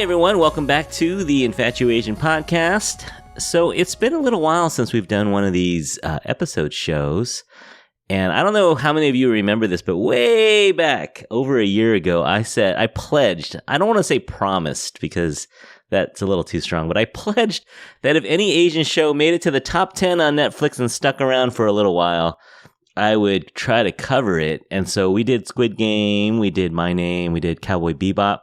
everyone, welcome back to the Infatuasian podcast. So it's been a little while since we've done one of these episode shows, and I don't know how many of you remember this, but way back, over a year ago, I pledged, I don't want to say promised because that's a little too strong, but I pledged that if any Asian show made it to the top 10 on Netflix and stuck around for a little while, I would try to cover it. And so we did Squid Game, we did My Name, we did Cowboy Bebop,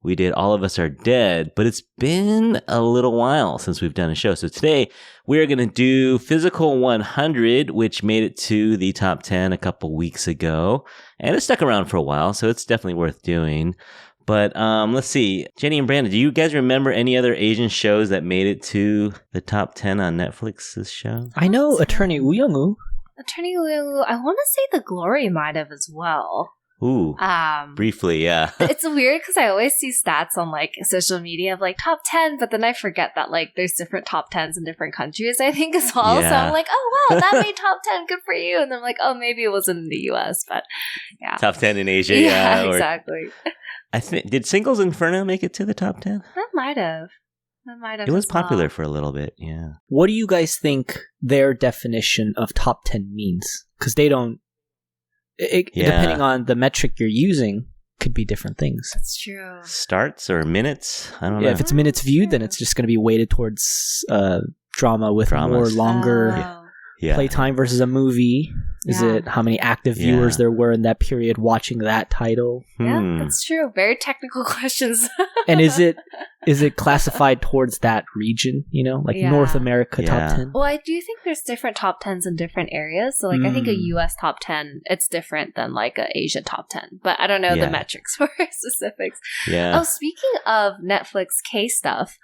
we did All of Us Are Dead, but it's been a little while since we've done a show. So today we're going to do Physical 100, which made it to the top 10 a couple weeks ago. And it stuck around for a while, so it's definitely worth doing. But let's see. Jenny and Brandon, do you guys remember any other Asian shows that made it to the top 10 on Netflix's show? I know Attorney Woo Young-woo. Attorney Woo, I want to say The Glory might have as well. Ooh, briefly, yeah. It's weird because I always see stats on like social media of like top 10, but then I forget that like there's different top 10s in different countries, I think, as well. Yeah. So I'm like, oh wow, that made top 10, good for you. And then I'm like, oh, maybe it wasn't in the US, but yeah. Top 10 in Asia, yeah. Or, exactly. I think, did Singles Inferno make it to the top 10? That might have. It was popular for a little bit, yeah. What do you guys think their definition of top 10 means? Because they don't... Depending on the metric you're using, could be different things. That's true. Starts or minutes? I don't know. If it's minutes viewed, then it's just going to be weighted towards drama with more longer playtime versus a movie. Is it how many active viewers there were in that period watching that title? Yeah, that's true. Very technical questions. And is it classified towards that region, like North America top 10? Well, I do think there's different top 10s in different areas. So like I think a US top 10, it's different than like a Asia top 10. But I don't know the metrics for specifics. Yeah. Oh, speaking of Netflix K stuff,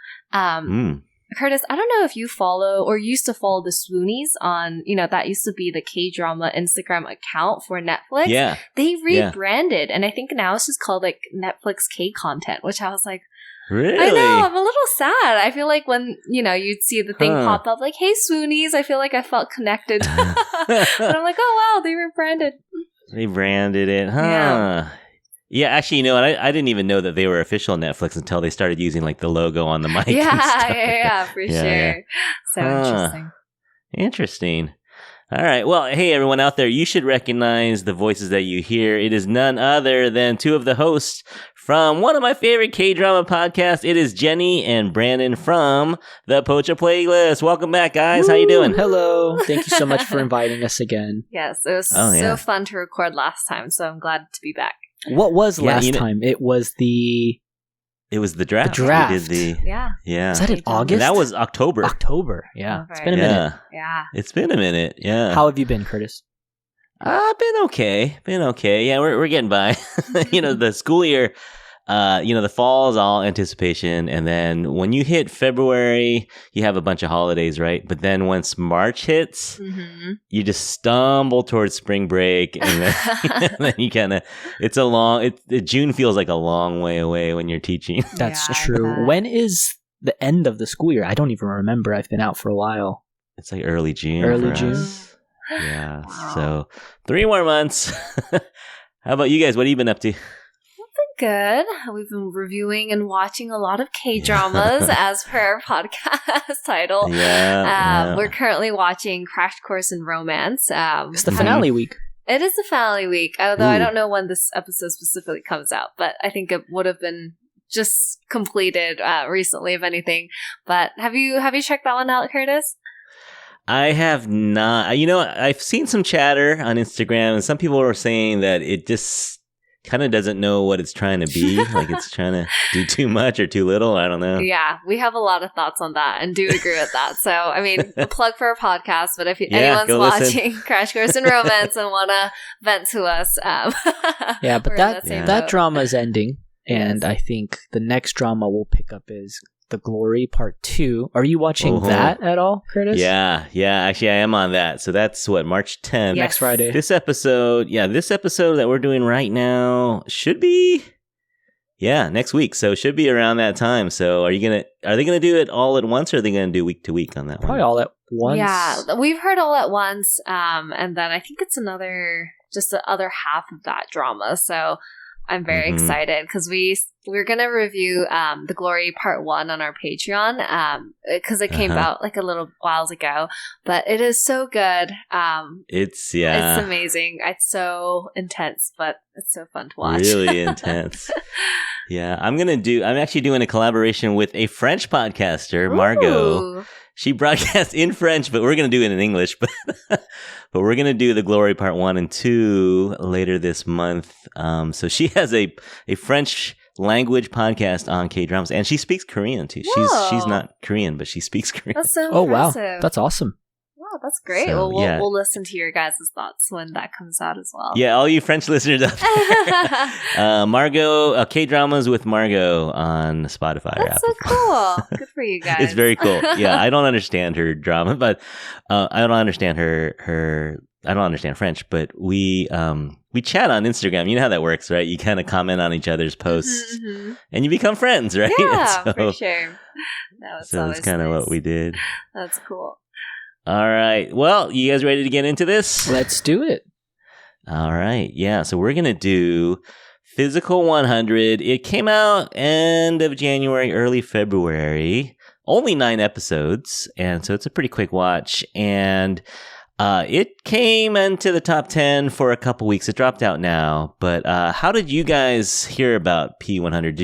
Curtis, I don't know if you follow or used to follow the Swoonies on, that used to be the K-drama Instagram account for Netflix. Yeah. They rebranded, and I think now it's just called like Netflix K content, which I was like, really? I know, I'm a little sad. I feel like when, you'd see the thing pop up like, hey, Swoonies, I feel like I felt connected. And I'm like, oh, wow, they rebranded. They branded it, huh? Yeah. Yeah, actually, I didn't even know that they were official Netflix until they started using like the logo on the mic. Yeah, for sure. Yeah. So interesting. Interesting. All right. Well, hey, everyone out there, you should recognize the voices that you hear. It is none other than two of the hosts from one of my favorite K-drama podcasts. It is Jenny and Brandon from the Pocha Playlist. Welcome back, guys. Woo! How you doing? Hello. Thank you so much for inviting us again. Yes, it was so fun to record last time, so I'm glad to be back. What was last time? It was the draft. The draft. We did yeah. Was that in August? And that was October. Yeah. Oh, it's been a minute. Yeah. It's been a minute. Yeah. How have you been, Curtis? Been okay. Yeah, we're getting by. The school year, the fall is all anticipation. And then when you hit February, you have a bunch of holidays, right? But then once March hits, you just stumble towards spring break. And then, you kind of, June feels like a long way away when you're teaching. That's true. When is the end of the school year? I don't even remember. I've been out for a while. It's like early June. Us. Yeah. Wow. So 3 more months. How about you guys? What have you been up to? Good. We've been reviewing and watching a lot of K-dramas as per our podcast title. We're currently watching Crash Course in Romance. It's the finale week. It is the finale week, although I don't know when this episode specifically comes out, but I think it would have been just completed recently, if anything. But have you checked that one out, Curtis? I have not. I've seen some chatter on Instagram, and some people were saying that it just kind of doesn't know what it's trying to be. Like it's trying to do too much or too little. I don't know. Yeah, we have a lot of thoughts on that and do agree with that. So, I mean, a plug for our podcast, but if anyone's watching Crash Course in Romance and want to vent to us, yeah, but that drama is ending. And I think the next drama we'll pick up is The Glory Part 2. Are you watching that at all, Curtis? Yeah. Actually, I am on that. So that's March 10th. Next Friday. This episode that we're doing right now should be, next week. So it should be around that time. So are they going to do it all at once, or are they going to do week to week on that one? Probably all at once. Yeah, we've heard all at once. And then I think it's just the other half of that drama. So I'm very excited because we're gonna review The Glory Part 1 on our Patreon because it came out like a little whiles ago, but it is so good. It's amazing. It's so intense, but it's so fun to watch. Really intense. Yeah, I'm actually doing a collaboration with a French podcaster, Margot. Ooh. She broadcasts in French, but we're going to do it in English. But we're going to do The Glory Part 1 and 2 later this month. So she has a French language podcast on K-dramas, and she speaks Korean too. She's not Korean, but she speaks Korean. That's so impressive. Wow, that's awesome. Wow, that's great. So, we'll listen to your guys' thoughts when that comes out as well. Yeah, all you French listeners out there. Margot, K-dramas with Margot on Spotify. That's so cool. Good for you guys. It's very cool. Yeah, I don't understand her drama, but I don't understand her. I don't understand French, but we chat on Instagram. You know how that works, right? You kind of comment on each other's posts, and you become friends, right? Yeah, for sure. So that's kind of what we did. That's cool. All right. Well, you guys ready to get into this? Let's do it. All right. Yeah. So we're going to do Physical 100. It came out end of January, early February. Only 9 episodes. And so it's a pretty quick watch. And it came into the top 10 for a couple weeks. It dropped out now. But how did you guys hear about P100?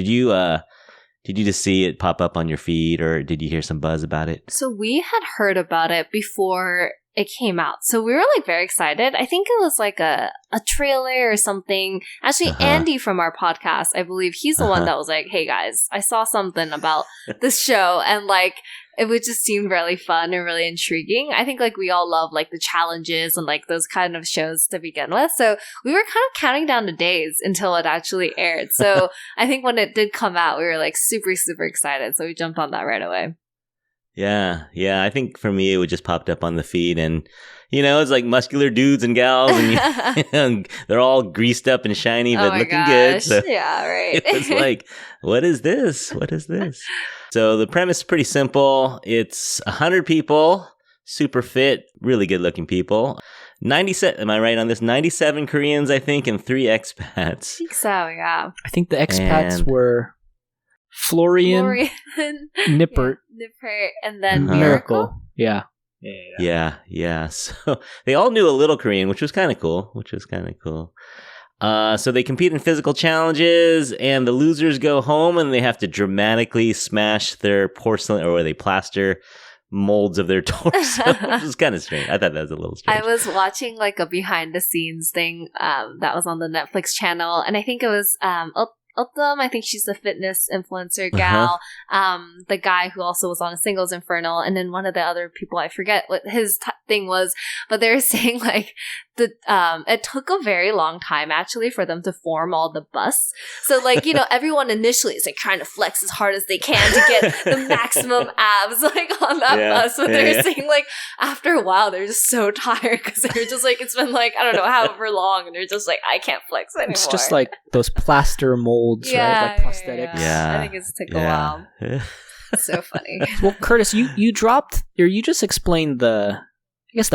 Did you just see it pop up on your feed, or did you hear some buzz about it? So we had heard about it before it came out. So we were like very excited. I think it was like a trailer or something. Actually, Andy from our podcast, I believe he's the one that was like, hey guys, I saw something about this show, and like it would just seem really fun and really intriguing. I think like we all love like the challenges and like those kind of shows to begin with. So we were kind of counting down the days until it actually aired. So I think when it did come out, we were like super, super excited. So we jumped on that right away. Yeah. I think for me, it would just popped up on the feed, and it's like muscular dudes and gals, and they're all greased up and shiny, but looking good. So yeah, right. It was like, what is this? What is this? So the premise is pretty simple. It's 100 people, super fit, really good looking people. 97, am I right on this? 97 Koreans, I think, and 3 expats. I think so, yeah. I think the expats were Florian, Nippert, and then Miracle. Yeah. So they all knew a little Korean, which was kind of cool. So they compete in physical challenges, and the losers go home, and they have to dramatically smash their porcelain, or they plaster molds of their torso, which is kind of strange. I thought that was a little strange. I was watching like a behind the scenes thing that was on the Netflix channel, and I think it was Ultim, I think she's the fitness influencer gal. The guy who also was on a Singles Infernal, and then one of the other people, I forget what his thing was, but they were saying like it took a very long time actually for them to form all the busts. So like, everyone initially is like trying to flex as hard as they can to get the maximum abs like on that bust. But they're saying like after a while they're just so tired because they're just like, it's been like, I don't know, however long, and they're just like, I can't flex anymore. It's just like those plaster molds, right? Like prosthetics. Yeah. I think it's took a while. So funny. Well, Curtis, you dropped, or you just explained the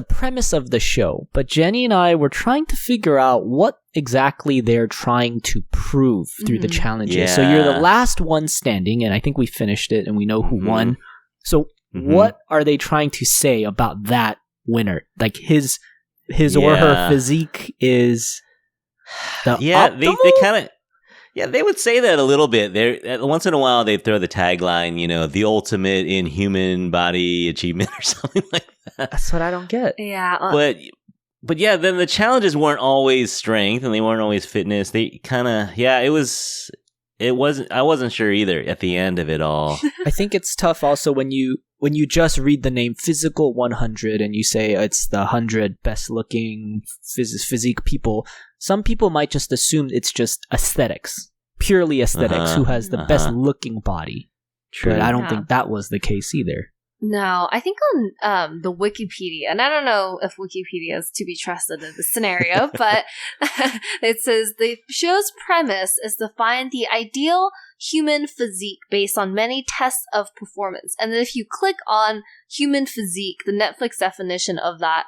premise of the show, but Jenny and I were trying to figure out what exactly they're trying to prove through the challenges. Yeah. So you're the last one standing, and I think we finished it, and we know who won. So what are they trying to say about that winner? Like his or her physique is the optimal? They kind of. Yeah, they would say that a little bit. Once in a while, they'd throw the tagline, the ultimate in human body achievement or something like that. That's what I don't get. Yeah. But yeah, then the challenges weren't always strength, and they weren't always fitness. They kind of, I wasn't sure either at the end of it all. I think it's tough also when you just read the name Physical 100 and you say it's the 100 best looking physique people. Some people might just assume it's just aesthetics, purely aesthetics, who has the best looking body. True. But I don't think that was the case either. No, I think on the Wikipedia, and I don't know if Wikipedia is to be trusted in this scenario, but it says the show's premise is to find the ideal human physique based on many tests of performance. And then if you click on human physique, the Netflix definition of that,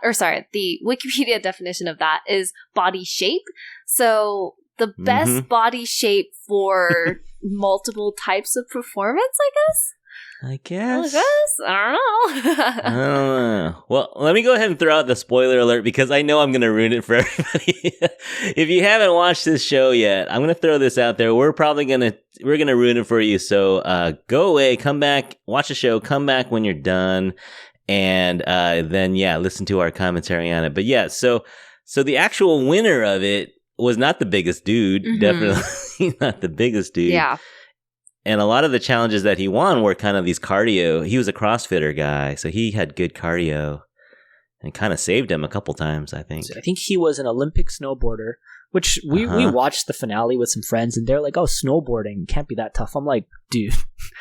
the Wikipedia definition of that is body shape. So the best body shape for multiple types of performance, I guess. I don't know. I don't know. Well, let me go ahead and throw out the spoiler alert because I know I'm going to ruin it for everybody. If you haven't watched this show yet, I'm going to throw this out there. We're going to ruin it for you. So go away, come back, watch the show, come back when you're done, and then listen to our commentary on it. But so the actual winner of it was not the biggest dude. Definitely not the biggest dude. Yeah. And a lot of the challenges that he won were kind of these cardio. He was a CrossFitter guy, so he had good cardio and kind of saved him a couple times, I think. I think he was an Olympic snowboarder, which we watched the finale with some friends, and they're like, oh, snowboarding can't be that tough. I'm like, dude,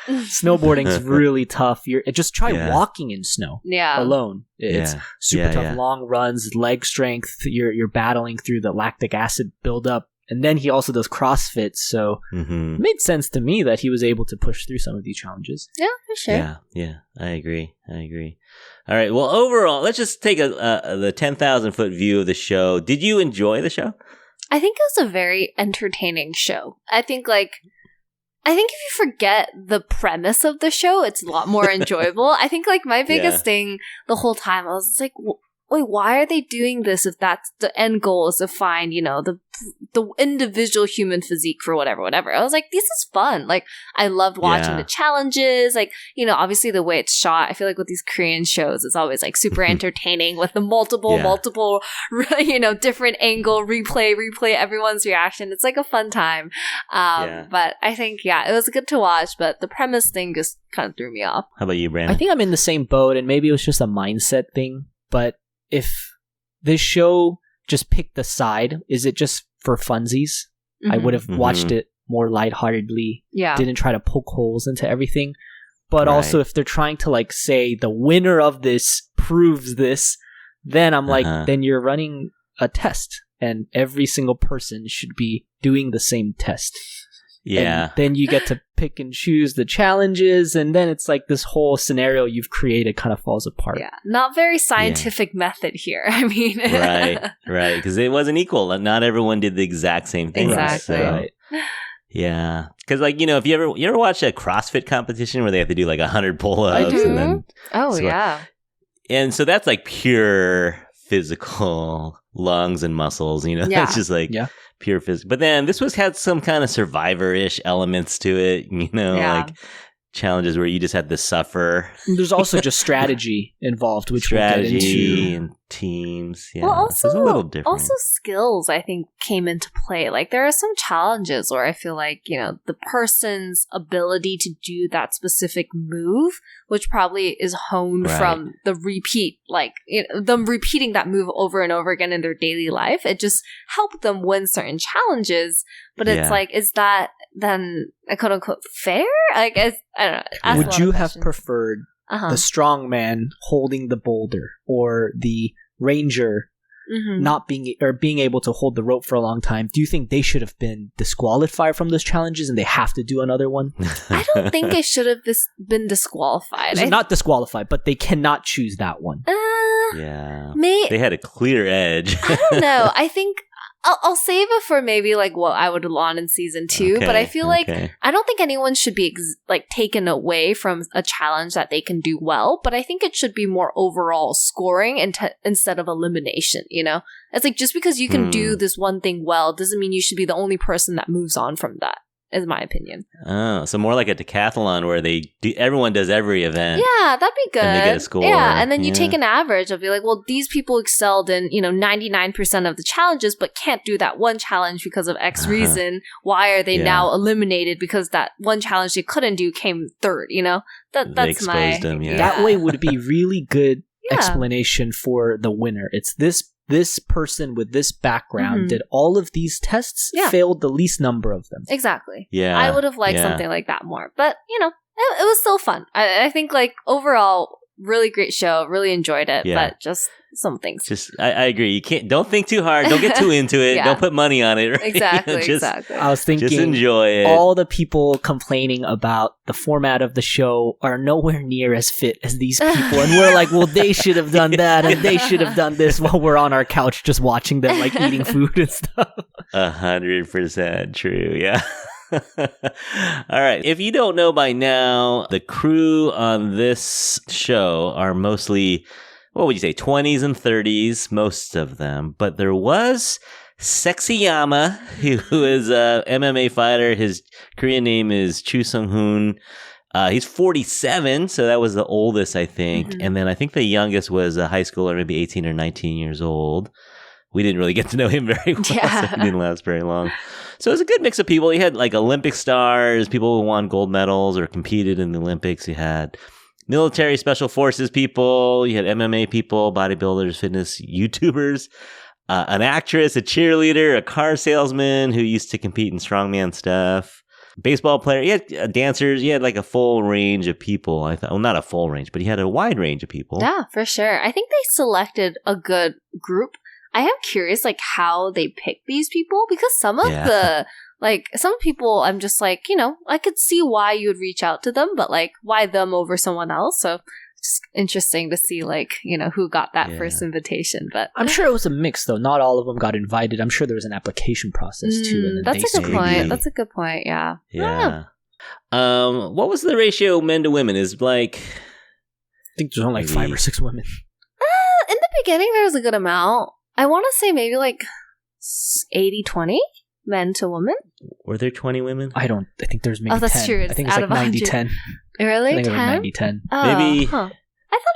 snowboarding's really tough. Just try walking in snow alone. It's super tough. Long runs, leg strength. You're battling through the lactic acid buildup. And then he also does CrossFit, so it made sense to me that he was able to push through some of these challenges. Yeah, for sure. Yeah, I agree. All right, well, overall, let's just take the 10,000-foot view of the show. Did you enjoy the show? I think it was a very entertaining show. I think if you forget the premise of the show, it's a lot more enjoyable. I think my biggest thing the whole time, I was just like, wait, why are they doing this if that's the end goal is to find, the individual human physique for whatever. I was like, this is fun. I loved watching the challenges. Obviously the way it's shot, I feel like with these Korean shows, it's always super entertaining with the multiple, different angle, replay everyone's reaction. It's a fun time. But I think, it was good to watch, but the premise thing just kind of threw me off. How about you, Brandon? I think I'm in the same boat, and maybe it was just a mindset thing, but if this show just picked a side, is it just for funsies? I would have watched it more lightheartedly. Yeah. Didn't try to poke holes into everything. But also, if they're trying to say the winner of this proves this, then I'm then you're running a test, and every single person should be doing the same test. Yeah. And then you get to pick and choose the challenges, and then it's this whole scenario you've created kind of falls apart. Yeah. Not very scientific method here. I mean. Right. Because it wasn't equal. Not everyone did the exact same thing. Exactly. Right. Yeah. Because, if you ever watch a CrossFit competition where they have to do 100 pull-ups. I do. And then, yeah. And so that's pure physical lungs and muscles, It's just pure physics. But then this had some kind of Survivor-ish elements to it, challenges where you just had to suffer. There's also just strategy involved, which strategy we'll get into. And teams. Yeah, well, also, it's a little different. Also skills, I think, came into play. There are some challenges where I feel the person's ability to do that specific move, which probably is honed from the repeat, them repeating that move over and over again in their daily life. It just helped them win certain challenges. But it's is that then a quote unquote fair? I don't know. Would you have preferred the strong man holding the boulder or the ranger not being able to hold the rope for a long time? Do you think they should have been disqualified from those challenges and they have to do another one? I don't think it should have been disqualified. Not disqualified, but they cannot choose that one. They had a clear edge. I don't know. I think I'll save it for maybe what I would want in season 2, but I feel I don't think anyone should be taken away from a challenge that they can do well, but I think it should be more overall scoring instead of elimination, It's just because you can do this one thing well doesn't mean you should be the only person that moves on from that. Is my opinion. Oh, so more like a decathlon where everyone does every event. Yeah, that'd be good. And they get a score. Yeah, and then you take an average of these people excelled in 99% of the challenges, but can't do that one challenge because of X reason. Why are they now eliminated because that one challenge they couldn't do came third? That's they exposed them. Yeah. That way would be really good explanation for the winner. It's this person with this background did all of these tests, failed the least number of them. Exactly. Yeah. I would have liked something like that more. But, it was still fun. I think, overall, really great show. Really enjoyed it. Yeah. But just some things. I agree. Don't think too hard. Don't get too into it. Don't put money on it. Right? Exactly. Exactly. I was thinking, just enjoy it. All the people complaining about the format of the show are nowhere near as fit as these people, and we're like, well, they should have done that, and they should have done this while we're on our couch just watching them eating food and stuff. 100% true. Yeah. All right. If you don't know by now, the crew on this show are mostly, what would you say, 20s and 30s, most of them. But there was Sexyama, who is a MMA fighter. His Korean name is Chu Sung-hoon. He's 47, so that was the oldest, I think. Mm-hmm. And then I think the youngest was a high schooler, maybe 18 or 19 years old. We didn't really get to know him very well, so he didn't last very long. So it was a good mix of people. You had like Olympic stars, people who won gold medals or competed in the Olympics. You had military special forces people. You had MMA people, bodybuilders, fitness YouTubers, an actress, a cheerleader, a car salesman who used to compete in strongman stuff. Baseball player, you had dancers, you had like a full range of people. I thought, well, not a full range, but you had a wide range of people. Yeah, for sure. I think they selected a good group. I am curious, like, how they pick these people, because some of some people, I'm just like, I could see why you would reach out to them, but like, why them over someone else? So it's interesting to see, like, who got that first invitation. But I'm sure it was a mix, though. Not all of them got invited. I'm sure there was an application process too. That's a good point. That's a good point. Yeah. Yeah. What was the ratio men to women? Is like, I think there's only like 5 or 6 women. In the beginning, there was a good amount. I want to say maybe like 80-20 men to women. Were there 20 women? I think there's maybe 10. Oh, that's true. I think it's like 90-10. Really? I think 10? It was 90-10. Maybe. Huh.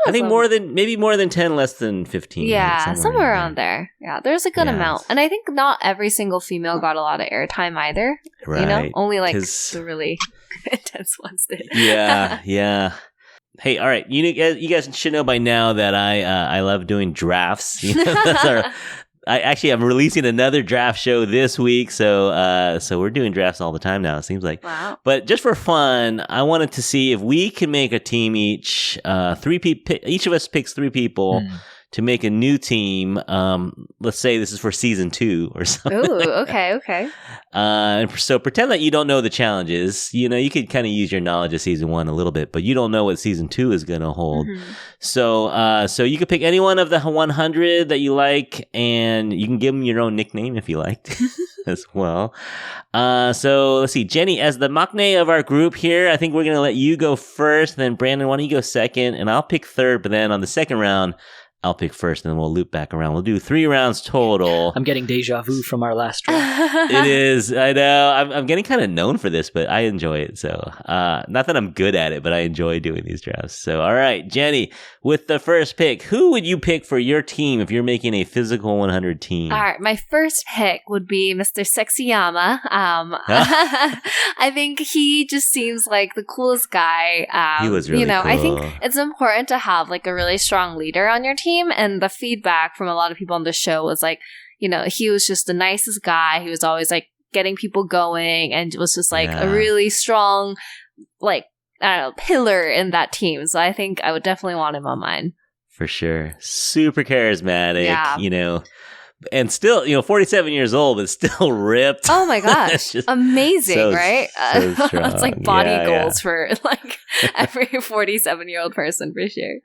I think more than 10, less than 15. Yeah, somewhere around there. Yeah, there's a good amount. And I think not every single female got a lot of airtime either. Right. Only like the really intense ones did. Yeah. Hey, all right. You guys should know by now that I love doing drafts. I'm releasing another draft show this week, so we're doing drafts all the time now. It seems like. Wow. But just for fun, I wanted to see if we can make a team each. 3 people. Each of us picks 3 people to make a new team. Let's say this is for season 2 or something. Ooh, okay. And so pretend that you don't know the challenges. You could kind of use your knowledge of season 1 a little bit, but you don't know what season 2 is going to hold. Mm-hmm. So you could pick any one of the 100 that you like, and you can give them your own nickname if you liked as well. So let's see, Jenny, as the maknae of our group here, I think we're going to let you go first. Then Brandon, why don't you go second, and I'll pick third. But then on the second round, I'll pick first, and then we'll loop back around. We'll do 3 rounds total. I'm getting deja vu from our last round. It is. I know. I'm getting kind of known for this, but I enjoy it. So, not that I'm good at it, but I enjoy doing these drafts. So, all right, Jenny, with the first pick, who would you pick for your team if you're making a physical 100 team? All right, my first pick would be Mr. Sexyama. I think he just seems like the coolest guy. He was really cool. I think it's important to have like a really strong leader on your team. And the feedback from a lot of people on the show was like, he was just the nicest guy. He was always like getting people going and was just like a really strong, like, I don't know, pillar in that team. So I think I would definitely want him on mine. For sure. Super charismatic, and still, 47 years old, but still ripped. Oh my gosh. Amazing, right? So strong. It's like body goals for like every 47-year-old person for sure.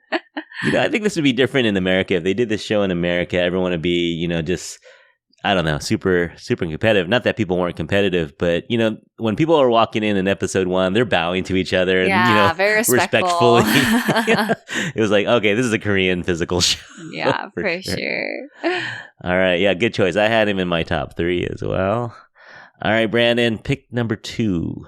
I think this would be different in America. If they did this show in America, everyone would be, just, I don't know, super, super competitive. Not that people weren't competitive, but, when people are walking in episode 1, they're bowing to each other and, very respectfully. It was like, okay, this is a Korean physical show. Yeah, for sure. All right. Yeah, good choice. I had him in my top 3 as well. All right, Brandon, pick number 2.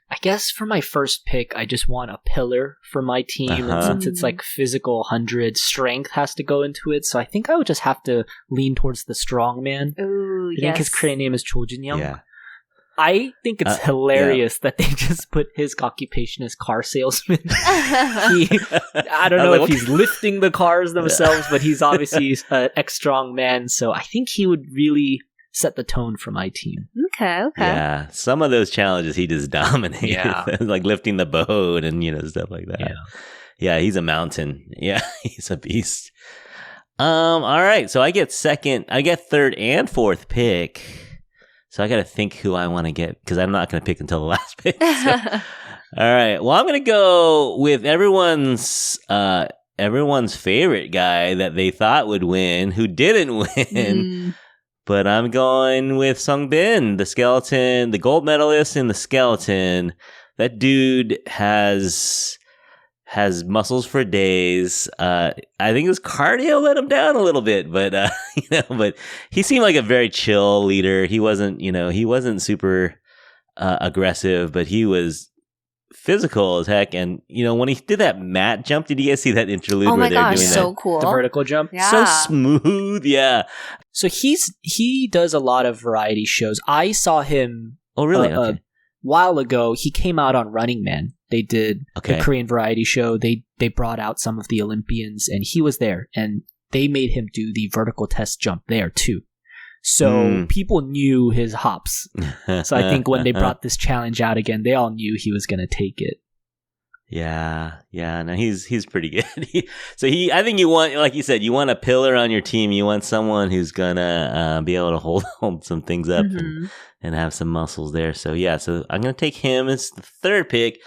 I guess for my first pick, I just want a pillar for my team. And since it's like physical 100, strength has to go into it. So I think I would just have to lean towards the strongman. Ooh, I think his Korean name is Cho Jin-young. Yeah. I think it's hilarious that they just put his occupation as car salesman. I don't know if he's lifting the cars themselves, but he's obviously an ex-strong man. So I think he would really set the tone for my team. Okay. Yeah, some of those challenges he just dominated. Yeah. Like lifting the boat and, stuff like that. Yeah, he's a mountain. Yeah, he's a beast. All right, so I get third and fourth pick. So I got to think who I want to get because I'm not going to pick until the last pick. So. All right. Well, I'm going to go with everyone's favorite guy that they thought would win, who didn't win, But I'm going with Sung Bin, the skeleton, the gold medalist in the skeleton. That dude has muscles for days. I think his cardio let him down a little bit, but but he seemed like a very chill leader. He wasn't super aggressive, but he was physical as heck. And when he did that mat jump, did you guys see that interlude? Oh my gosh, doing so cool! The vertical jump, so smooth. Yeah. So he does a lot of variety shows. I saw him. Oh really? A while ago. He came out on Running Man. They did the Korean variety show. They brought out some of the Olympians, and he was there, and they made him do the vertical test jump there too. So people knew his hops. So I think when they brought this challenge out again, they all knew he was going to take it. Yeah. No, he's pretty good. I think you want, like you said, you want a pillar on your team. You want someone who's gonna be able to hold some things up and have some muscles there. So so I'm gonna take him as the third pick.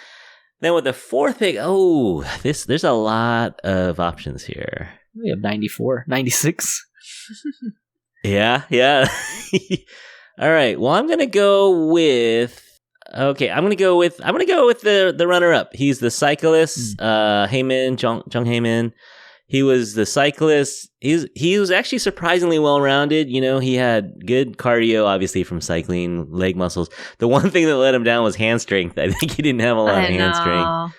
Then with the fourth pick, there's a lot of options here. We have 94, 96. Yeah. All right. Well, I'm gonna go with the runner-up. He's the cyclist, Heyman, Jung Heyman. He was the cyclist. He was actually surprisingly well-rounded. He had good cardio, obviously, from cycling, leg muscles. The one thing that let him down was hand strength. I think he didn't have a lot of hand strength.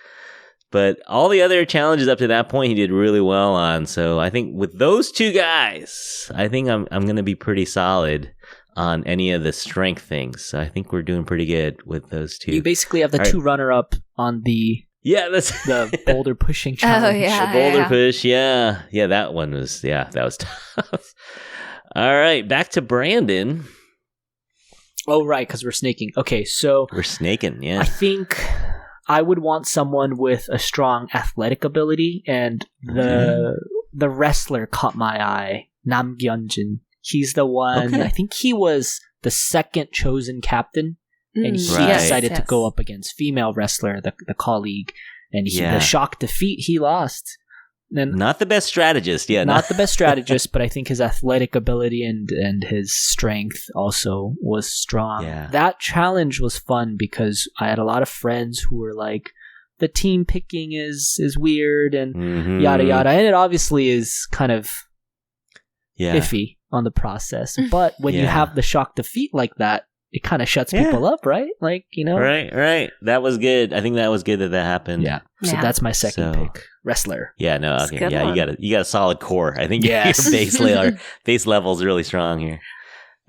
But all the other challenges up to that point, he did really well on. So I think with those two guys, I think I'm going to be pretty solid on any of the strength things. So I think we're doing pretty good with those two. You basically have the two runner-up on the the boulder pushing challenge. Oh, yeah. The boulder push, yeah. Yeah, that one was, that was tough. All right, back to Brandon. Oh, right, because we're snaking. Okay, so... We're snaking, yeah. I think I would want someone with a strong athletic ability, and the wrestler caught my eye, Nam Gyunjin. He's the one, I think he was the second chosen captain, and he decided to go up against female wrestler, the colleague, and the shock defeat, he lost. And not the best strategist, not the best strategist, but I think his athletic ability and his strength also was strong. Yeah. That challenge was fun because I had a lot of friends who were like, the team picking is weird and yada yada, and it obviously is kind of iffy on the process. But when you have the shock defeat like that, it kind of shuts people up, right? Like, Right. That was good. I think that was good that happened. Yeah. So that's my second pick. Wrestler. Yeah, no, okay. Yeah, you got a solid core. I think your base level is really strong here.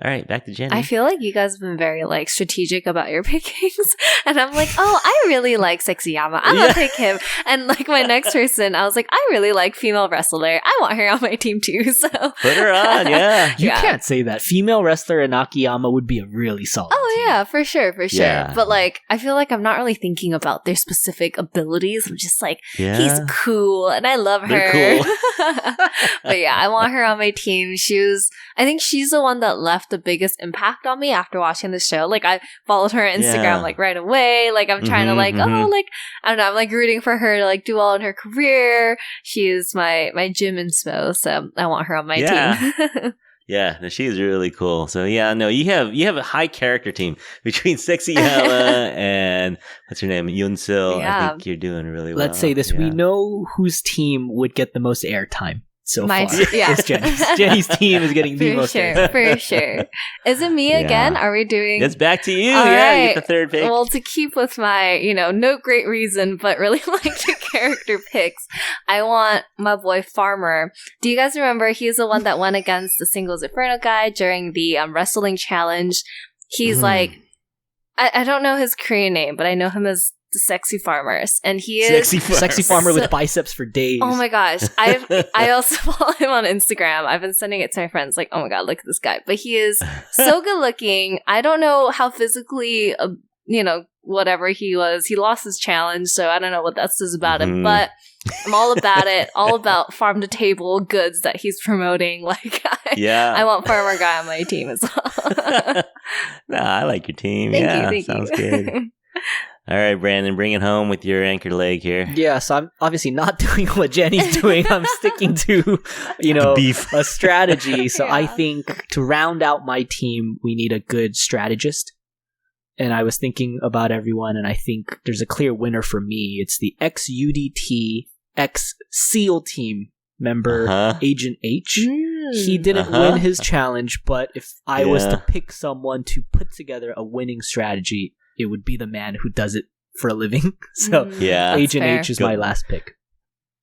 All right, back to Jenny. I feel like you guys have been very strategic about your pickings, and I'm like, I really like Sexyama. I'm gonna pick him. And my next person, I was like, I really like female wrestler. I want her on my team too. So put her on, yeah. You can't say that. Female wrestler in Akiyama would be a really solid team. Yeah, for sure. Yeah. But I feel like I'm not really thinking about their specific abilities. I'm just like, he's cool, and I love her. They're cool. But yeah, I want her on my team. I think she's the one that left the biggest impact on me after watching the show. I followed her on Instagram right away. I'm trying to I don't know, I'm rooting for her to do well in her career. She is my gym inspo, so I want her on my team. Yeah, no, she's really cool. So you have a high character team between Sexyama and what's her name, Yunsil. I think you're doing really well. Let's say this: we know whose team would get the most airtime. So far. It's Jenny's team is getting the most. For sure. Is it me again? Are we doing? It's back to you. All right. You get the third pick. Well, to keep with my, no great reason, but really the character picks, I want my boy Farmer. Do you guys remember? He's the one that went against the Singles Inferno guy during the wrestling challenge. He's I don't know his Korean name, but I know him as the Sexy Farmers, and he is sexy farmer with biceps for days. Oh my gosh, I also follow him on Instagram. I've been sending it to my friends, oh my god, look at this guy. But he is so good looking. I don't know how physically whatever he was, he lost his challenge, so I don't know what that says about him, but I'm all about it, all about farm to table goods that he's promoting. I want Farmer Guy on my team as well. No, I like your team. Thank you. Sounds good. All right, Brandon, bring it home with your anchor leg here. Yeah, so I'm obviously not doing what Jenny's doing. I'm sticking to, a strategy. So I think to round out my team, we need a good strategist. And I was thinking about everyone, and I think there's a clear winner for me. It's the ex-UDT, ex-SEAL team member, Agent H. He didn't win his challenge, but if I was to pick someone to put together a winning strategy, it would be the man who does it for a living. So Agent H is my last pick.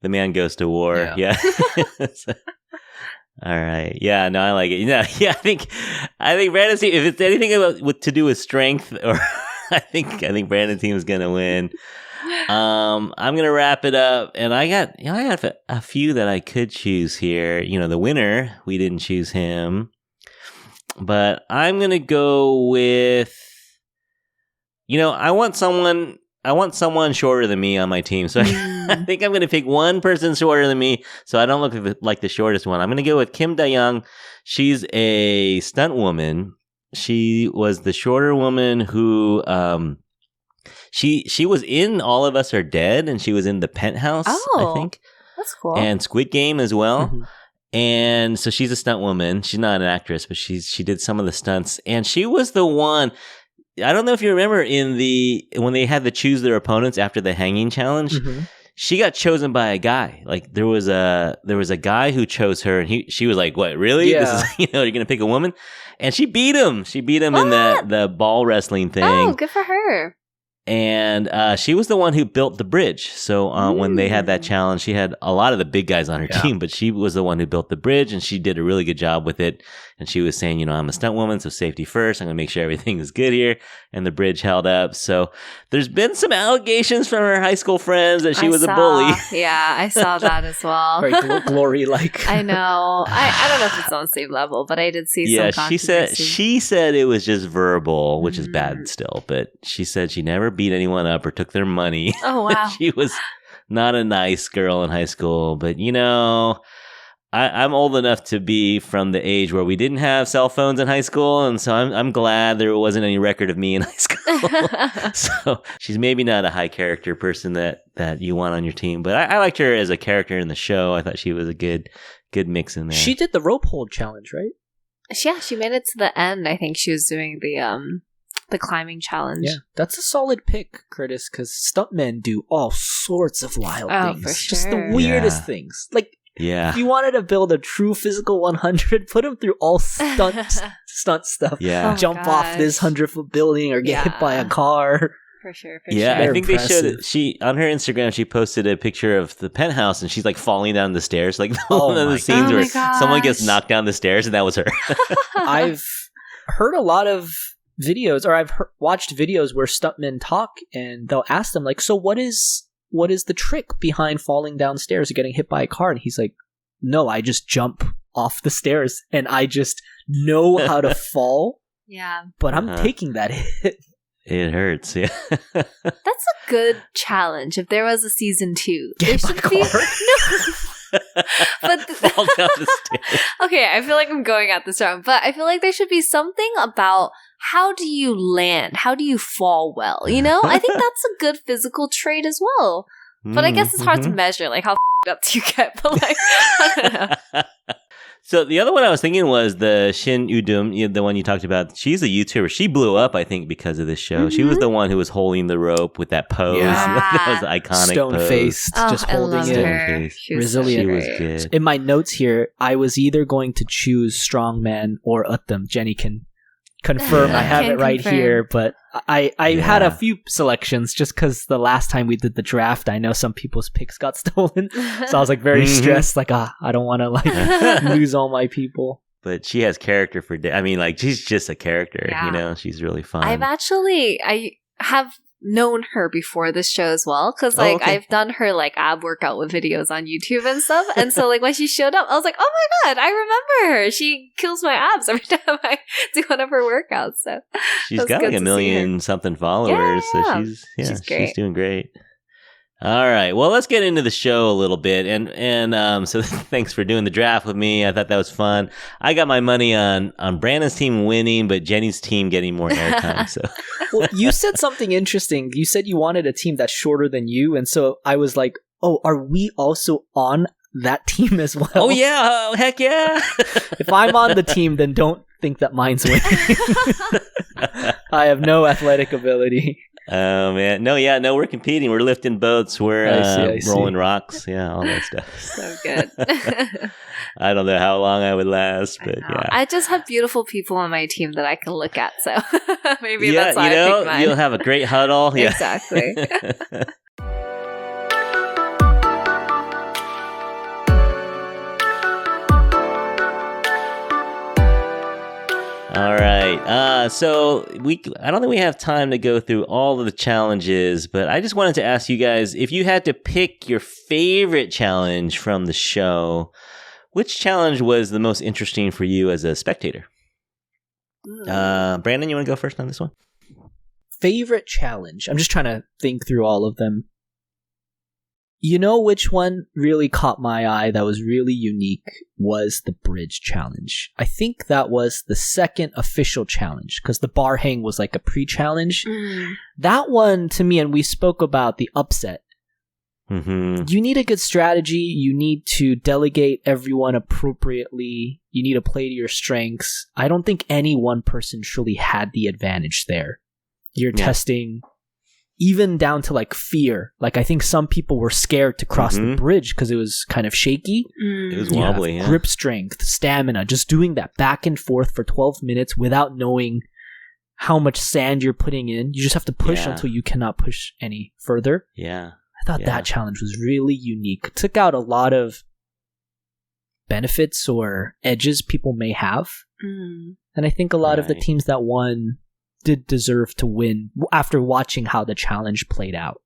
The man goes to war. Yeah. All right. Yeah, no, I like it. I think Brandon's team, if it's anything to do with strength, or I think Brandon's team is gonna win. I'm gonna wrap it up, and I got a few that I could choose here. The winner, we didn't choose him, but I'm gonna go with. I want someone shorter than me on my team, so I think I'm going to pick one person shorter than me, so I don't look like the shortest one. I'm going to go with Kim Da-young. She's a stunt woman. She was the shorter woman who, she was in All of Us Are Dead, and she was in The Penthouse, I think. That's cool. And Squid Game as well. Mm-hmm. And so she's a stunt woman. She's not an actress, but she did some of the stunts, and she was the one. I don't know if you remember when they had to choose their opponents after the hanging challenge, she got chosen by a guy. Like there was a guy who chose her, and she was like, "What, really? Yeah. This is, you're gonna pick a woman?" And she beat him. She beat him in the ball wrestling thing. Oh, good for her. And she was the one who built the bridge. So when they had that challenge, she had a lot of the big guys on her team, but she was the one who built the bridge, and she did a really good job with it. And she was saying, I'm a stunt woman, so safety first. I'm going to make sure everything is good here. And the bridge held up. So there's been some allegations from her high school friends that she was a bully. Yeah, I saw that as well. Very glory-like. I know. I don't know if it's on the same level, but I did see some controversy. she said it was just verbal, which is bad still. But she said she never beat anyone up or took their money. Oh, wow. She was not a nice girl in high school. But, I'm old enough to be from the age where we didn't have cell phones in high school, and so I'm glad there wasn't any record of me in high school. So she's maybe not a high character person that you want on your team, but I liked her as a character in the show. I thought she was a good mix in there. She did the rope hold challenge, right? Yeah, she made it to the end. I think she was doing the climbing challenge. Yeah, that's a solid pick, Curtis, because stuntmen do all sorts of wild things. For sure. Just the weirdest things. Like, if you wanted to build a true physical 100, put them through all stunt stuff. Yeah. Jump off this 100-foot building or get hit by a car. For sure. Yeah, I think impressive. They showed it. On her Instagram, she posted a picture of the penthouse, and she's like falling down the stairs. Like one of the scenes where someone gets knocked down the stairs, and that was her. I've heard a lot of videos, or I've watched videos where stuntmen talk, and they'll ask them, like, so what is the trick behind falling downstairs or getting hit by a car? And he's like, no, I just jump off the stairs, and I just know how to fall. Yeah. But I'm taking that hit. It hurts, yeah. That's a good challenge. If there was a season 2, get they should be but fall down the stairs. Okay, I feel like I'm going at this wrong, but I feel like there should be something about how do you land? How do you fall well? I think that's a good physical trait as well. But I guess it's hard to measure, like how up do you get? But like, I don't know. So the other one I was thinking was the Shin Udum, the one you talked about. She's a YouTuber. She blew up, I think, because of this show. She was the one who was holding the rope with that pose. Yeah. That was the iconic Stone-faced, pose. just holding it. Resilient. She was good. In my notes here, I was either going to choose Strongman or Uttam. Jenny can confirm. I have it right here, but I had a few selections just because the last time we did the draft, I know some people's picks got stolen, so I was like very stressed, like I don't want to lose all my people. But she has character for she's just a character. She's really fun. I have known her before this show as well, because I've done her ab workout with videos on YouTube and stuff, and so when she showed up, I was like, oh my god, I remember her. She kills my abs every time I do one of her workouts. So she's got like 1 million something followers, so she's great. She's doing great. All right. Well, let's get into the show a little bit. And so thanks for doing the draft with me. I thought that was fun. I got my money on Brandon's team winning, but Jenny's team getting more airtime. So, well, you said something interesting. You said you wanted a team that's shorter than you. And so I was like, oh, are we also on that team as well? Oh, yeah. Heck yeah. If I'm on the team, then don't think that mine's winning. I have no athletic ability. Oh, man. No, we're competing. We're lifting boats. We're rolling rocks. Yeah, all that stuff. So good. I don't know how long I would last, but yeah. I just have beautiful people on my team that I can look at, so maybe that's why I picked mine. You'll have a great huddle. Yeah. Exactly. All right. So I don't think we have time to go through all of the challenges, but I just wanted to ask you guys, if you had to pick your favorite challenge from the show, which challenge was the most interesting for you as a spectator? Brandon, you want to go first on this one? Favorite challenge? I'm just trying to think through all of them. You know which one really caught my eye that was really unique was the bridge challenge. I think that was the second official challenge because the bar hang was like a pre-challenge. That one to me, and we spoke about the upset. Mm-hmm. You need a good strategy. You need to delegate everyone appropriately. You need to play to your strengths. I don't think any one person truly had the advantage there. You're testing... even down to like fear. Like I think some people were scared to cross the bridge because it was kind of shaky. It was wobbly. Yeah. Grip strength, stamina, just doing that back and forth for 12 minutes without knowing how much sand you're putting in. You just have to push until you cannot push any further. Yeah. I thought that challenge was really unique. It took out a lot of benefits or edges people may have. And I think a lot of the teams that won did deserve to win after watching how the challenge played out.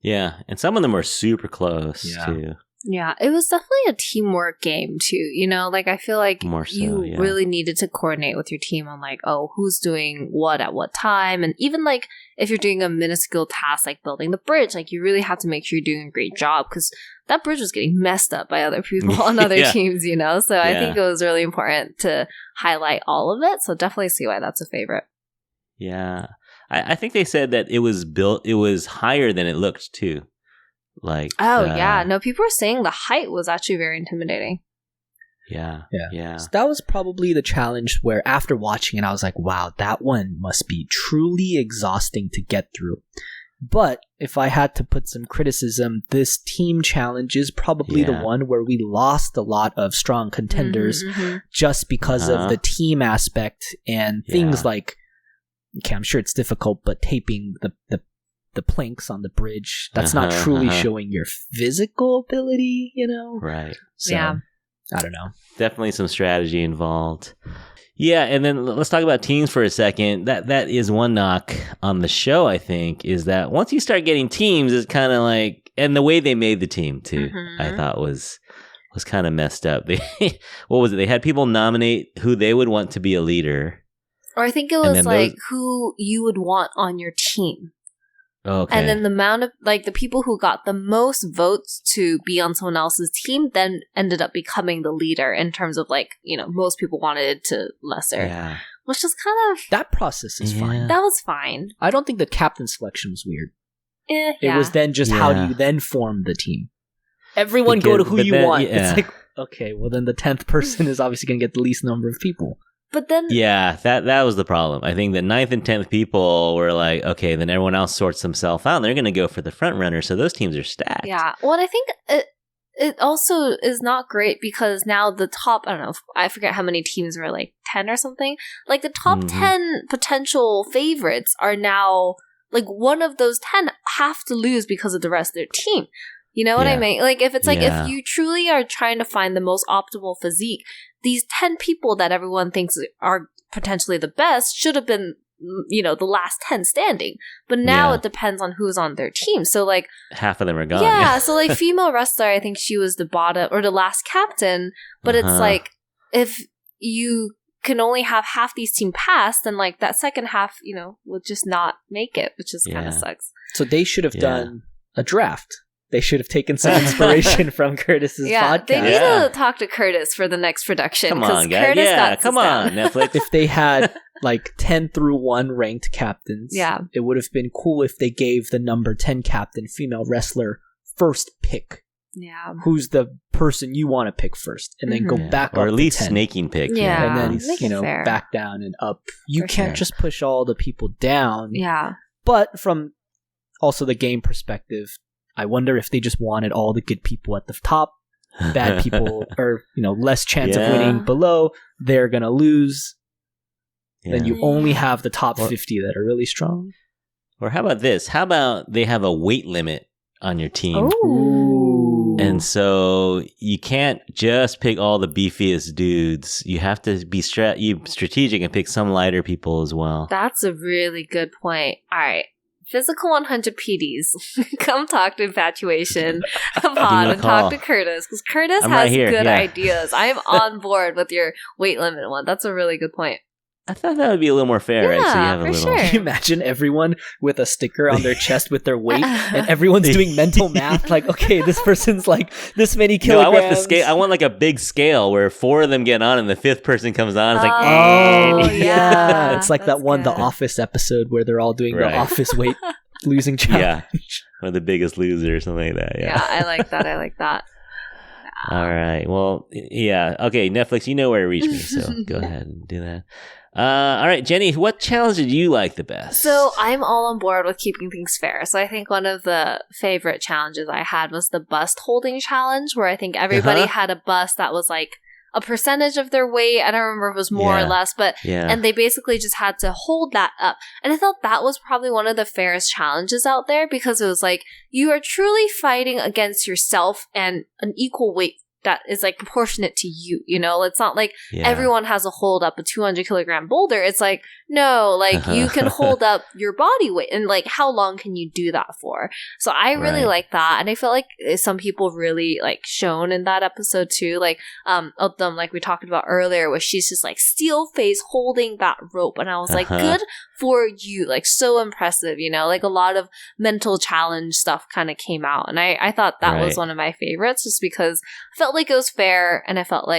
Yeah, and some of them were super close too. Yeah, it was definitely a teamwork game too. You know, like I feel like you really needed to coordinate with your team on like, oh, who's doing what at what time, and even like if you're doing a minuscule task like building the bridge, like you really have to make sure you're doing a great job because that bridge was getting messed up by other people on other teams. You know, so I think it was really important to highlight all of it. So definitely see why that's a favorite. Yeah. I think they said that it was higher than it looked too. Like no, people were saying the height was actually very intimidating. Yeah. So that was probably the challenge where after watching it I was like, wow, that one must be truly exhausting to get through. But if I had to put some criticism, this team challenge is probably the one where we lost a lot of strong contenders just because of the team aspect and things like, okay, I'm sure it's difficult, but taping the planks on the bridge, that's not truly showing your physical ability, you know? Right. So, I don't know. Definitely some strategy involved. Yeah, and then let's talk about teams for a second. That is one knock on the show, I think, is that once you start getting teams, it's kind of like, and the way they made the team, too, I thought was kind of messed up. What was it? They had people nominate who they would want to be a leader. Or I think it was like who you would want on your team. Okay. And then the amount of, like, the people who got the most votes to be on someone else's team then ended up becoming the leader in terms of, like, you know, most people wanted it to lesser. Yeah. Which is kind of... That process is fine. That was fine. I don't think the captain selection was weird. It was then just how do you then form the team? Everyone go to who you want. It's like, okay, well then the 10th person is obviously going to get the least number of people. But then... Yeah, that was the problem. I think the 9th and 10th people were like, okay, then everyone else sorts themselves out, and they're going to go for the front runner, so those teams are stacked. Yeah, well, and I think it also is not great because now the top, I don't know, I forget how many teams were, like 10 or something. Like the top 10 potential favorites are now, like one of those 10 have to lose because of the rest of their team. You know what I mean? Like if it's like, if you truly are trying to find the most optimal physique, these 10 people that everyone thinks are potentially the best should have been, you know, the last 10 standing. But now it depends on who's on their team. So like half of them are gone. Yeah, so like female wrestler, I think she was the bottom or the last captain. But it's like if you can only have half these team pass, then like that second half, you know, will just not make it, which is kind of sucks. So they should have done a draft. They should have taken some inspiration from Curtis's podcast. They need to talk to Curtis for the next production. Come on, guys. Come on, Netflix. If they had 10 through 1 ranked captains, it would have been cool if they gave the number 10 captain, female wrestler, first pick. Yeah. Who's the person you want to pick first, and then go back up, or at least 10. Snaking pick. And then back down and up. You can't just push all the people down. Yeah. But from also the game perspective, I wonder if they just wanted all the good people at the top, bad people, or less chance of winning below. They're gonna lose. Then you only have the top 50 that are really strong. Or how about this? How about they have a weight limit on your team? Ooh. And so you can't just pick all the beefiest dudes. You have to be strategic and pick some lighter people as well. That's a really good point. All right. Physical 100 PDs, come talk to Infatuasian Pod and talk to Curtis, because Curtis has good ideas. I am on board with your weight limit one. That's a really good point. I thought that would be a little more fair, right? So you have a little. Can you imagine everyone with a sticker on their chest with their weight, and everyone's doing mental math? Like, okay, this person's this many kilograms. No, I want the scale. I want a big scale where 4 of them get on, and the 5th person comes on. It's yeah. It's like that one, The Office episode where they're all doing the Office weight losing challenge. Or the Biggest Loser or something like that. Yeah, I like that. All right. Well, yeah. Okay, Netflix, you know where to reach me, so go ahead and do that. All right, Jenny, what challenge did you like the best? So I'm all on board with keeping things fair. So I think one of the favorite challenges I had was the bust holding challenge, where I think everybody had a bust that was a percentage of their weight. I don't remember if it was more or less, but and they basically just had to hold that up. And I thought that was probably one of the fairest challenges out there, because it was you are truly fighting against yourself and an equal weight that is proportionate to you. It's not everyone has to hold up a 200 kilogram boulder. It's no, you can hold up your body weight, and how long can you do that for? So I really like that, and I felt some people really shone in that episode too. Them, we talked about earlier, where she's just steel face holding that rope, and I was good for you, so impressive. A lot of mental challenge stuff kind of came out, and I thought that was one of my favorites, just because I felt it was fair, and I felt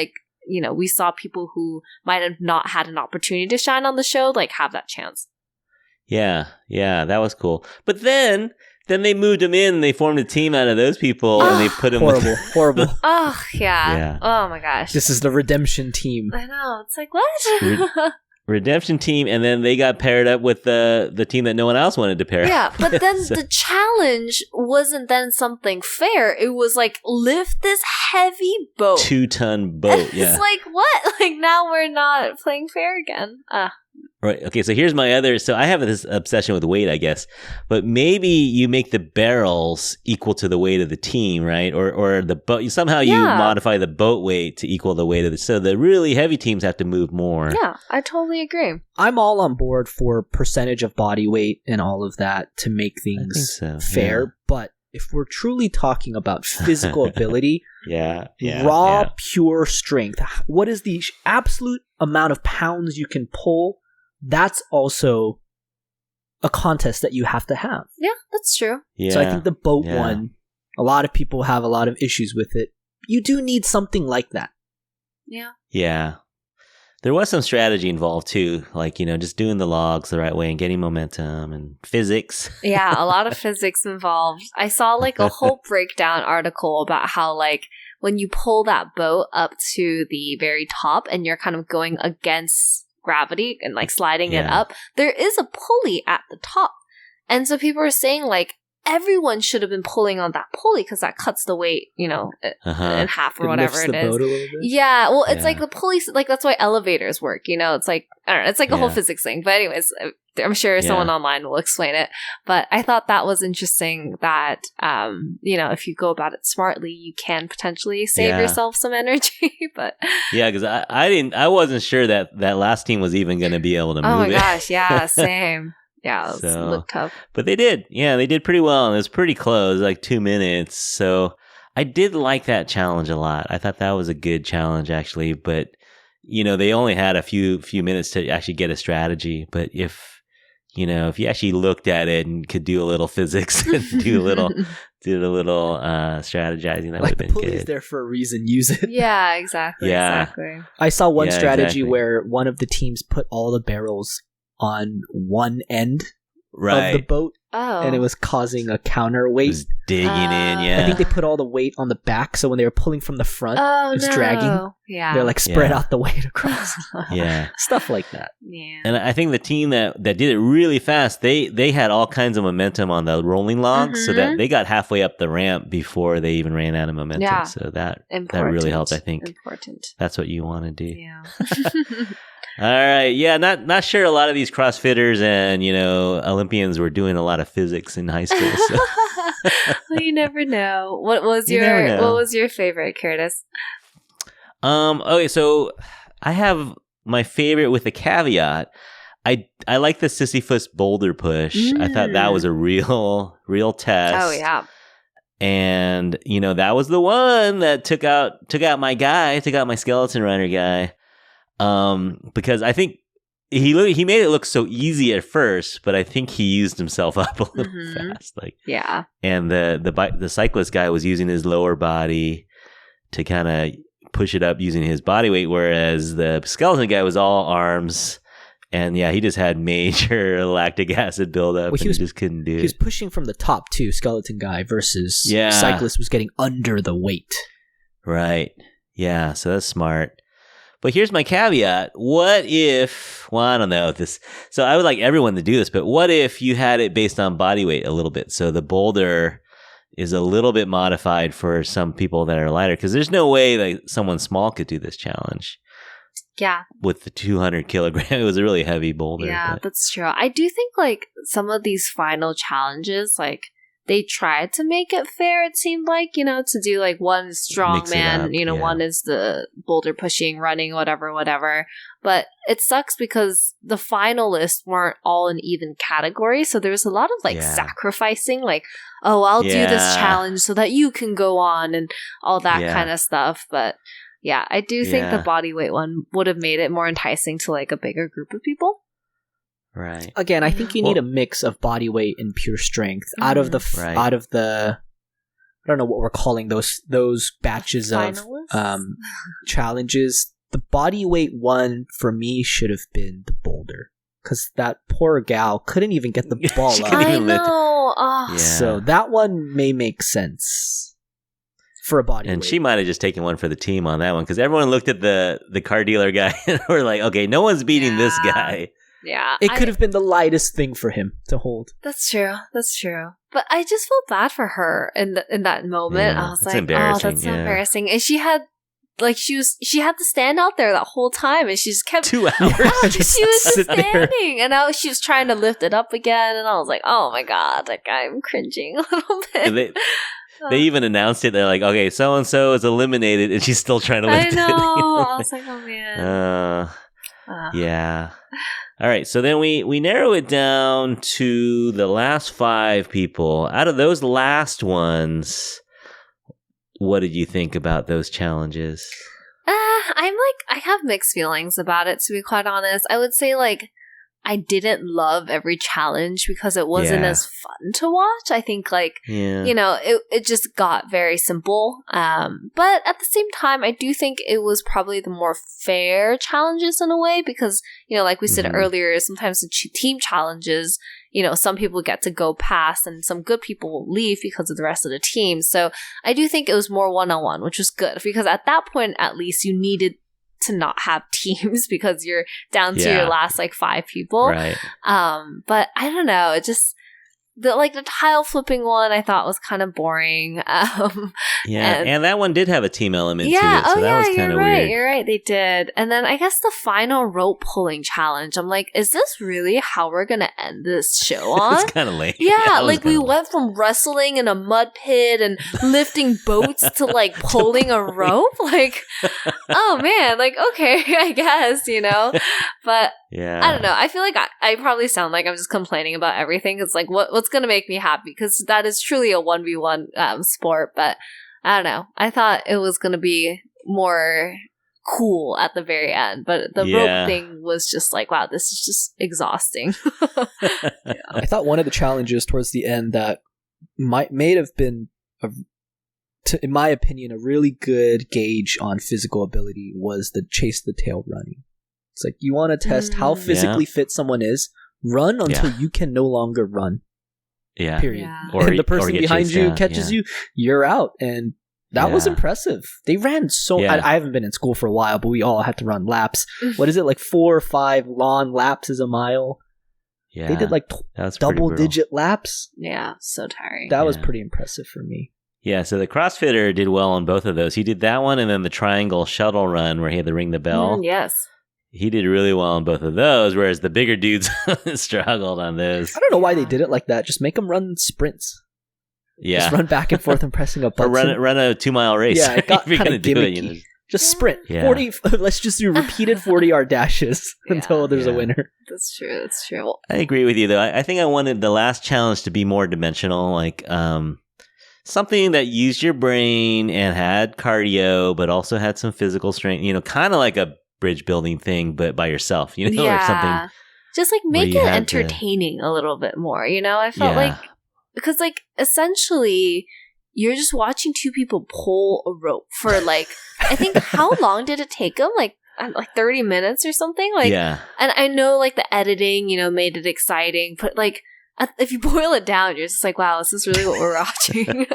we saw people who might have not had an opportunity to shine on the show, have that chance. Yeah, that was cool. But then they moved them in, they formed a team out of those people, and they put them horrible. Oh, yeah. Oh, my gosh. This is the redemption team. I know. It's what? Redemption team, and then they got paired up with the team that no one else wanted to pair up. Yeah, but then the challenge wasn't then something fair. It was lift this heavy boat. 2-ton boat, yeah. It's what? Now we're not playing fair again. Right. Okay, so here's my other. So I have this obsession with weight, I guess. But maybe you make the barrels equal to the weight of the team, right? Or the boat. Somehow you modify the boat weight to equal the weight of the. So the really heavy teams have to move more. Yeah, I totally agree. I'm all on board for percentage of body weight and all of that to make things fair. Yeah. But if we're truly talking about physical ability, raw, pure strength, what is the absolute amount of pounds you can pull? That's also a contest that you have to have. Yeah, that's true. Yeah. So I think the boat one, a lot of people have a lot of issues with it. You do need something like that. Yeah. Yeah. There was some strategy involved too, just doing the logs the right way and getting momentum and physics. Yeah, a lot of physics involved. I saw a whole breakdown article about how when you pull that boat up to the very top and you're kind of going against gravity and sliding it up, there is a pulley at the top, and so people are saying everyone should have been pulling on that pulley, because that cuts the weight in half or whatever it is. Yeah, well, it's the pulley, that's why elevators work, it's I don't know, it's a whole physics thing. But anyways, I'm sure someone online will explain it. But I thought that was interesting that if you go about it smartly, you can potentially save yourself some energy. But because I wasn't sure that last team was even going to be able to move it. Oh my gosh, yeah, same. Yeah, it looked tough. But they did. Yeah, they did pretty well, and it was pretty close, 2 minutes. So I did like that challenge a lot. I thought that was a good challenge, actually. But, they only had a few minutes to actually get a strategy. But if you actually looked at it and could do a little physics and do a little did a little strategizing. That would Like have the been pulley is good. there for a reason. Use it. Yeah, exactly. Yeah. Exactly. I saw one strategy exactly. where one of the teams put all the barrels on one end Right. of the boat, Oh. and it was causing a counterweight. It was digging in, yeah. I think they put all the weight on the back, so when they were pulling from the front, it's dragging. Yeah. They're like spread Yeah. out the weight across. Yeah. Stuff like that. Yeah. And I think the team that did it really fast, they had all kinds of momentum on the rolling logs, so that they got halfway up the ramp before they even ran out of momentum. Yeah. So that really helped, I think. Important. That's what you want to do. Yeah. All right. Yeah, not sure a lot of these CrossFitters and, Olympians were doing a lot of physics in high school. So. Well, you never know. What was your favorite, Curtis? Okay, so I have my favorite with a caveat. I like the Sisyphus boulder push. I thought that was a real test. Oh yeah. And that was the one that took out my skeleton runner guy. Because I think he made it look so easy at first, but I think he used himself up a little fast. Yeah. And the cyclist guy was using his lower body to kind of push it up using his body weight, whereas the skeleton guy was all arms. And yeah, he just had major lactic acid buildup, and he just couldn't do it. He was pushing from the top too, skeleton guy, versus cyclist was getting under the weight. Right. Yeah, so that's smart. But here's my caveat. What if, I don't know if this, so I would like everyone to do this, but what if you had it based on body weight a little bit? So the boulder is a little bit modified for some people that are lighter, because there's no way that someone small could do this challenge. Yeah. With the 200 kilogram, it was a really heavy boulder. Yeah, that's true. I do think some of these final challenges, they tried to make it fair, it seemed like, to do one is strongman, one is the boulder pushing, running, whatever. But it sucks because the finalists weren't all in even categories. So there was a lot of sacrificing, I'll do this challenge so that you can go on and all that kind of stuff. But yeah, I do think the body weight one would have made it more enticing to a bigger group of people. Right. Again, I think you need a mix of body weight and pure strength out of the I don't know what we're calling those batches of challenges. The body weight one for me should have been the boulder, because that poor gal couldn't even get the ball up. I know. Yeah. So that one may make sense for a body weight. And she might have just taken one for the team on that one, because everyone looked at the car dealer guy and were like, okay, no one's beating this guy. Yeah. It could have been the lightest thing for him to hold. That's true. But I just felt bad for her in that moment. Yeah, I was like, oh, that's so embarrassing. And she had she had to stand out there that whole time, and she just kept 2 hours. She was just standing, and now she was trying to lift it up again, and I was like, oh my god, I'm cringing a little bit. They even announced it. They're like, okay, so and so is eliminated, and she's still trying to lift it. I know. I was like, oh man. Yeah. All right, so then we narrow it down to the last 5 people. Out of those last ones, what did you think about those challenges? I have mixed feelings about it, to be quite honest. I would say I didn't love every challenge because it wasn't as fun to watch. I think it just got very simple. But at the same time, I do think it was probably the more fair challenges in a way, because, like we said earlier, sometimes the team challenges, some people get to go past and some good people will leave because of the rest of the team. So I do think it was more one-on-one, which was good, because at that point, at least, you needed to not have teams because you're down to your last 5 people. Right. But I don't know. It just the tile flipping one I thought was kind of boring. And that one did have a team element to it, so that was kind of weird. You're right, they did. And then I guess the final rope pulling challenge, I'm like, is this really how we're gonna end this show on? It's kind of lame. Yeah, we went from wrestling in a mud pit and lifting boats to pulling a rope. Oh man, okay, I guess, But I don't know. I feel like I probably sound like I'm just complaining about everything. It's what's going to make me happy, because that is truly a 1v1 sport. But I don't know. I thought it was going to be more cool at the very end. But the rope thing was just wow, this is just exhausting. I thought one of the challenges towards the end that may have been, in my opinion, a really good gauge on physical ability was the chase the tail running. It's like, you want to test how physically fit someone is, run until you can no longer run. Yeah. Period. Yeah. And the person behind you catches you, you're out. And that was impressive. They ran so... I haven't been in school for a while, but we all had to run laps. What is it, like 4 or 5 lawn laps is a mile? Yeah. They did like double-digit laps. Yeah, so tiring. That was pretty impressive for me. Yeah, so the CrossFitter did well on both of those. He did that one and then the triangle shuttle run where he had to ring the bell. Yes. He did really well on both of those, whereas the bigger dudes struggled on those. I don't know why they did it like that. Just make them run sprints. Yeah. Just run back and forth and pressing a button. Or run a 2-mile race. Yeah, it got kind of gimmicky. Just sprint. Yeah. 40. Let's just do repeated 40-yard dashes until there's a winner. That's true. That's true. I agree with you, though. I think I wanted the last challenge to be more dimensional, like something that used your brain and had cardio, but also had some physical strength. Kind of like a bridge building thing, but by yourself. Or something. Just like make it entertaining a little bit more. I felt like, because like essentially you're just watching 2 people pull a rope for like, I think, how long did it take them? Like 30 minutes or something? Like, and I know like the editing, made it exciting, but like if you boil it down, you're just like, wow, is this really what we're watching?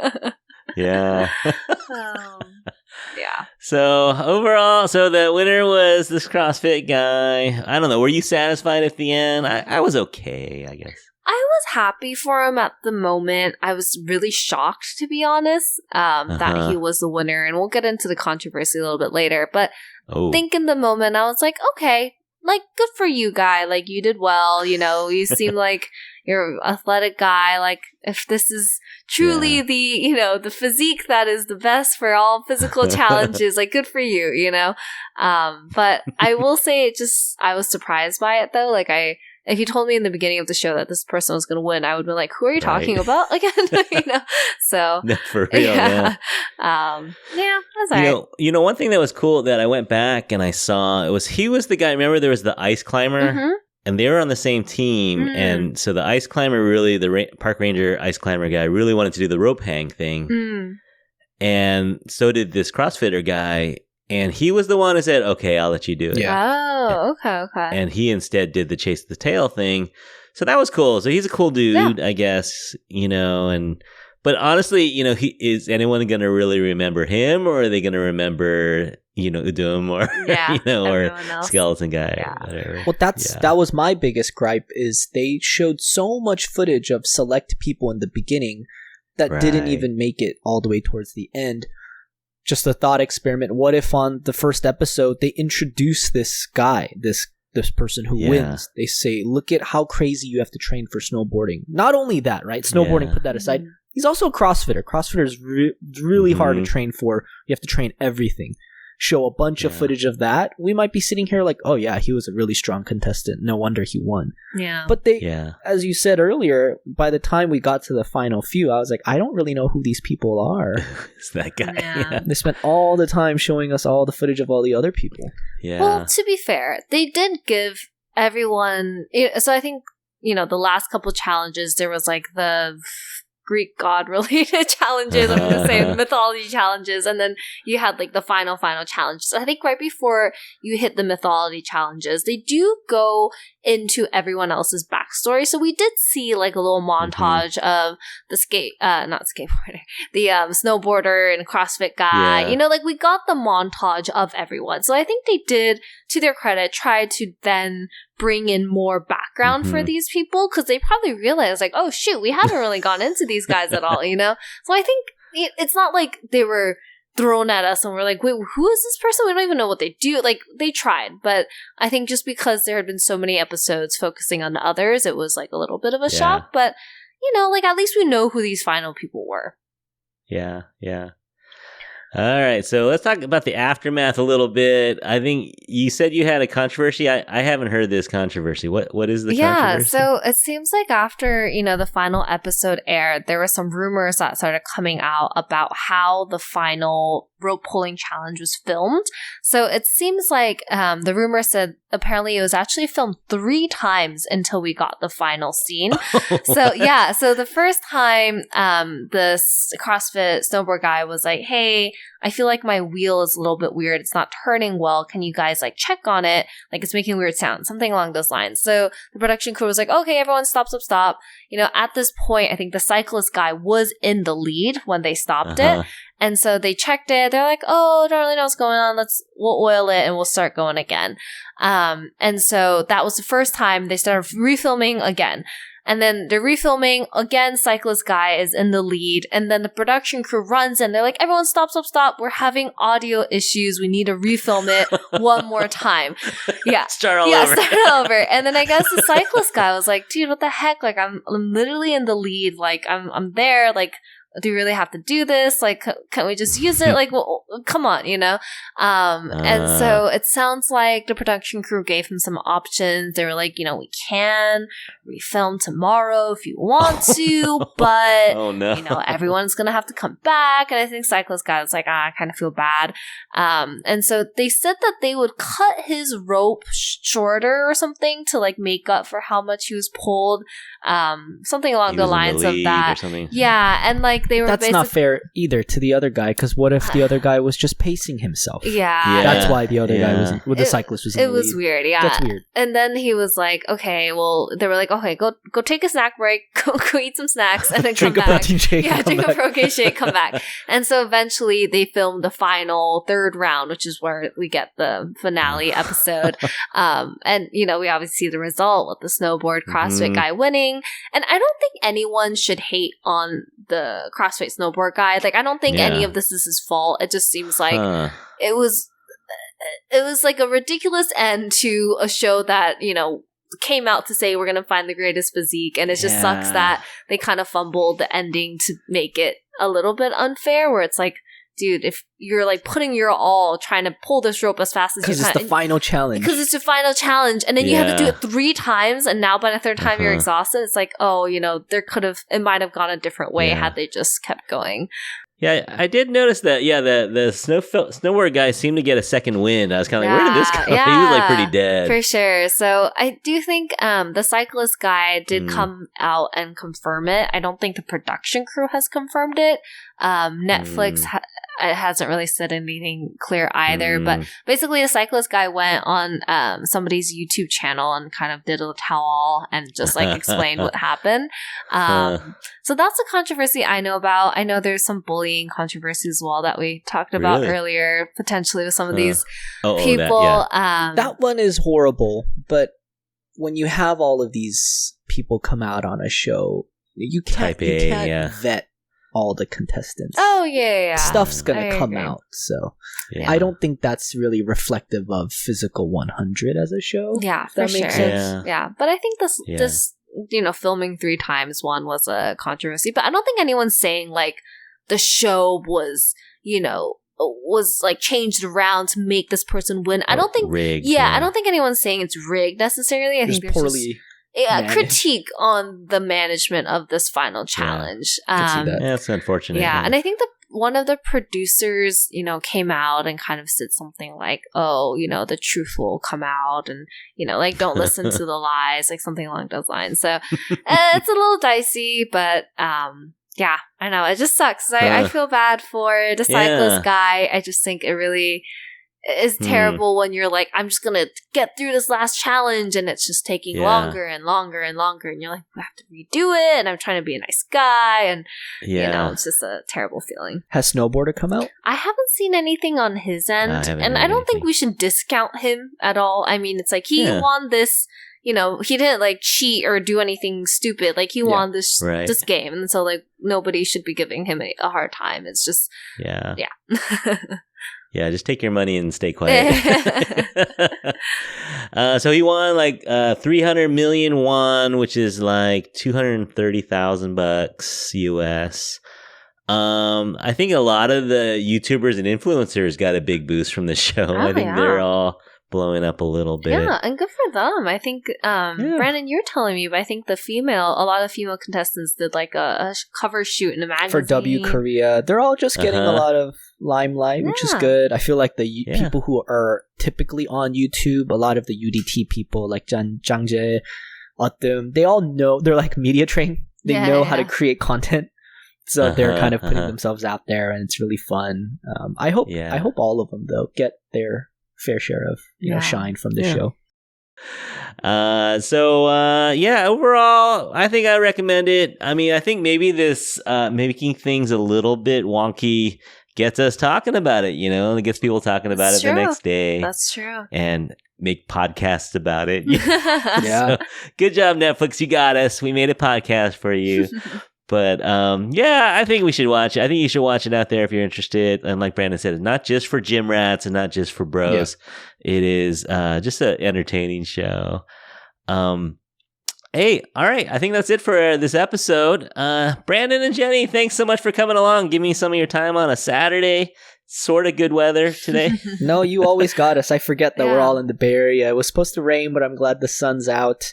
Yeah. Yeah. So overall, the winner was this CrossFit guy. I don't know. Were you satisfied at the end? I was okay, I guess. I was happy for him at the moment. I was really shocked, to be honest, that he was the winner. And we'll get into the controversy a little bit later. But I think in the moment, I was like, okay, like, good for you, guy. Like, you did well. You seem like you're an athletic guy. Like, if this is truly the physique that is the best for all physical challenges, like, good for you, But I will say I was surprised by it, though. Like, if you told me in the beginning of the show that this person was going to win, I would be like, who are you talking about again? So. No, for real, yeah. That's all right. One thing that was cool that I went back and I saw, he was the guy, remember there was the ice climber? Mm-hmm. And they were on the same team. Mm. And so the ice climber the park ranger ice climber guy really wanted to do the rope hang thing. Mm. And so did this CrossFitter guy. And he was the one who said, okay, I'll let you do it. Yeah. Oh, okay. And he instead did the chase the tail thing. So that was cool. So he's a cool dude, I guess, but honestly, is anyone going to really remember him, or are they going to remember, Udum or, or Skeleton Guy or whatever? Well, that was my biggest gripe, is they showed so much footage of select people in the beginning that didn't even make it all the way towards the end. Just a thought experiment. What if on the first episode they introduce this guy, this person who wins? They say, look at how crazy you have to train for snowboarding. Not only that, right? Snowboarding, put that aside. He's also a CrossFitter. CrossFitter is really hard to train for. You have to train everything. Show a bunch of footage of that. We might be sitting here like, oh yeah, he was a really strong contestant. No wonder he won. Yeah. But as you said earlier, by the time we got to the final few, I was like, I don't really know who these people are. It's that guy. Yeah. They spent all the time showing us all the footage of all the other people. Yeah. Well, to be fair, they did give everyone. So I think, the last couple challenges, there was like the Greek god related challenges, I'm going to say mythology challenges, and then you had like the final challenge. So I think right before you hit the mythology challenges, they do go into everyone else's backstory. So we did see like a little montage of the the snowboarder and CrossFit guy. Like we got the montage of everyone. So I think they did, to their credit, try to then bring in more background for these people, because they probably realized like, oh shoot, we haven't really gone into these guys at all, So I think it's not like they were thrown at us and we're like, wait, who is this person? We don't even know what they do. Like, they tried, but I think just because there had been so many episodes focusing on others, it was like a little bit of a shock. But like at least we know who these final people were. Yeah. All right, so let's talk about the aftermath a little bit. I think you said you had a controversy. I haven't heard this controversy. What is the controversy? Yeah, so it seems like after, the final episode aired, there were some rumors that started coming out about how the final rope pulling challenge was filmed. So it seems like the rumor said apparently it was actually filmed 3 times until we got the final scene. So yeah, so the first time this CrossFit snowboard guy was like, hey, I feel like my wheel is a little bit weird. It's not turning well. Can you guys check on it? Like it's making weird sounds, something along those lines. So the production crew was like, okay, everyone stop. At this point, I think the cyclist guy was in the lead when they stopped it. And so they checked it. They're like, oh, don't really know what's going on. We'll oil it and we'll start going again. And so that was the first time they started refilming again. And then they're refilming again. Cyclist guy is in the lead. And then the production crew runs and they're like, everyone stop. We're having audio issues. We need to refilm it one more time. Yeah. Start all over. And then I guess the cyclist guy was like, dude, what the heck? Like, I'm literally in the lead. Like, I'm there. Like, do you really have to do this? Like, can we just use it? Like, well, come on, And so it sounds like the production crew gave him some options. They were like, we can refilm tomorrow if you want to, but, oh, no. Everyone's going to have to come back. And I think Cyclist Guy was like, I kind of feel bad. And so they said that they would cut his rope shorter or something to make up for how much he was pulled. Something along the lines of that. Yeah. And they were that's not fair either to the other guy, because what if the other guy was just pacing himself? Yeah. That's why the other guy was the cyclist was in the lead. It was weird, yeah. That's weird. And then he was like, okay, well, they were like, okay, go take a snack break, go eat some snacks, and then come back. Drink a protein shake. Yeah, drink a protein shake, come back. And so eventually they filmed the final 3rd round, which is where we get the finale episode. And, we obviously see the result with the snowboard CrossFit guy winning. And I don't think anyone should hate on the CrossFit snowboard guy. I don't think any of this is his fault. It just seems like it was like a ridiculous end to a show that, came out to say we're going to find the greatest physique. And it just sucks that they kind of fumbled the ending to make it a little bit unfair, where it's like, dude, if you're putting your all trying to pull this rope as fast as you can. Because it's the final challenge. Because it's the final challenge. And then you have to do it 3 times. And now by the 3rd time you're exhausted. It's like, oh, it might have gone a different way had they just kept going. Yeah, I did notice that. Yeah, the snowboard guy seemed to get a second wind. I was kind of like, where did this come? Yeah, he was pretty dead. For sure. So I do think the cyclist guy did come out and confirm it. I don't think the production crew has confirmed it. Netflix hasn't really said anything clear either. But basically, the cyclist guy went on somebody's YouTube channel and kind of did a tell-all and just explained what happened. So that's a controversy I know about. I know there's some bullying controversy as well that we talked about earlier, potentially with some of these people. That one is horrible, but when you have all of these people come out on a show, you can't vet all the contestants. Oh, yeah. Stuff's gonna come out, so I don't think that's really reflective of Physical 100 as a show. Yeah, for sure. Makes sense. Yeah, but I think this filming 3 times one was a controversy, but I don't think anyone's saying the show was, was changed around to make this person win. I don't think rigged. Yeah, I don't think anyone's saying it's rigged necessarily. I think there's poorly critique on the management of this final challenge. I see that. Yeah, it's unfortunate. Yeah, and I think one of the producers, came out and kind of said something like, oh, the truth will come out and, don't listen to the lies, something along those lines. So it's a little dicey, but yeah, I know. It just sucks. I feel bad for the cyclist guy. I just think it really is terrible when you're like, I'm just going to get through this last challenge and it's just taking longer and longer and longer. And you're like, we have to redo it. And I'm trying to be a nice guy. And, it's just a terrible feeling. Has Snowboarder come out? I haven't seen anything on his end. And I don't think we should discount him at all. I mean, it's he won this. He didn't cheat or do anything stupid. He won this game. And so nobody should be giving him a hard time. It's just, yeah. Yeah, just take your money and stay quiet. So he won 300 million won, which is $230,000 US. I think a lot of the YouTubers and influencers got a big boost from the show. Oh, I think they're all blowing up a little bit. Yeah, and good for them. I think, Brandon, you're telling me, but I think a lot of female contestants did like a cover shoot in a magazine. For W Korea. They're all just getting a lot of limelight, which is good. I feel like the people who are typically on YouTube, a lot of the UDT people like Jangjae, Autumn, they all know, they're like media trained. They know how to create content. So they're kind of putting themselves out there, and it's really fun. I hope all of them, though, get their fair share of shine from the show. Overall, I think I recommend it. I mean, I think maybe this making things a little bit wonky gets us talking about it, it gets people talking about it the next day. That's true. And make podcasts about it. So, good job, Netflix. You got us. We made a podcast for you. But I think we should watch it. I think you should watch it out there if you're interested. And like Brandon said, it's not just for gym rats and not just for bros. Yeah. It is just an entertaining show. Hey, all right. I think that's it for this episode. Brandon and Jenny, thanks so much for coming along. Give me some of your time on a Saturday. Sort of good weather today. No, you always got us. I forget that we're all in the Bay Area. It was supposed to rain, but I'm glad the sun's out.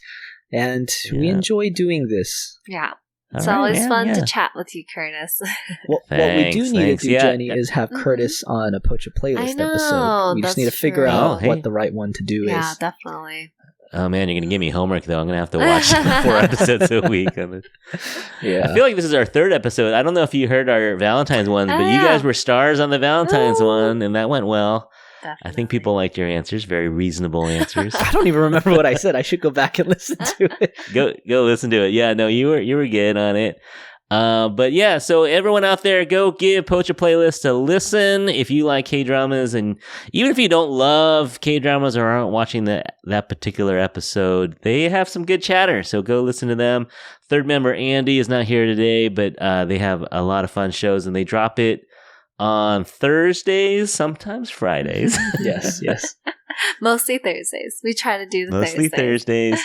And we enjoy doing this. Yeah. It's always fun to chat with you, Curtis. What we do need to do, Jenny, is have Curtis on a Pocha Playlist episode. We just need to figure out what the right one to do is. Yeah, definitely. Oh man, you're going to give me homework though. I'm going to have to watch 4 episodes a week. Yeah. I feel like this is our 3rd episode. I don't know if you heard our Valentine's ones, but you guys were stars on the Valentine's one, and that went well. Definitely. I think people liked your answers. Very reasonable answers. I don't even remember what I said. I should go back and listen to it. Go listen to it. Yeah, no, you were good on it. But yeah, so everyone out there, go give Pocha Playlist a listen if you like K-dramas, and even if you don't love K-dramas or aren't watching that particular episode, they have some good chatter. So go listen to them. 3rd member Andy is not here today, but they have a lot of fun shows, and they drop it on Thursdays, sometimes Fridays. Yes. Mostly Thursdays. We try to do the Mostly Thursdays.